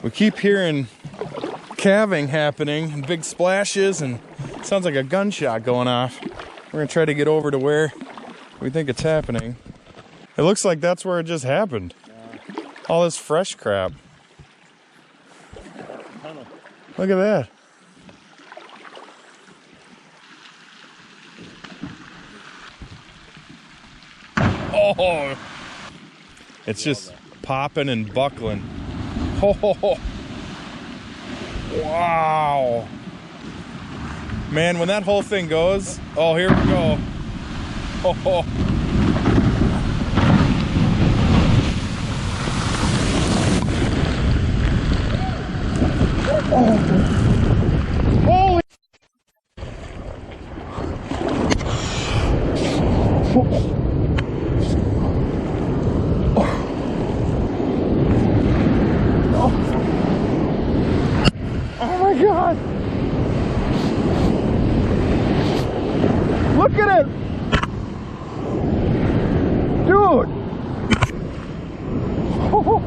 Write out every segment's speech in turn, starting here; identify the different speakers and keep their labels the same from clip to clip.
Speaker 1: We keep hearing calving happening and big splashes, and it sounds like a gunshot going off. We're gonna try to get over to where we think it's happening. It looks like that's where it just happened. All this fresh crap. Look at that. Oh, it's just popping and buckling. Oh, wow. Man, when that whole thing goes, oh, here we go. Oh. Holy. Oh my God. Look at it. Dude. Oh.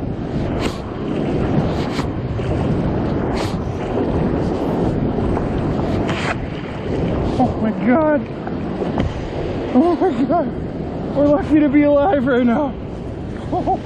Speaker 1: Oh my God. Oh my God. We're lucky to be alive right now. Oh.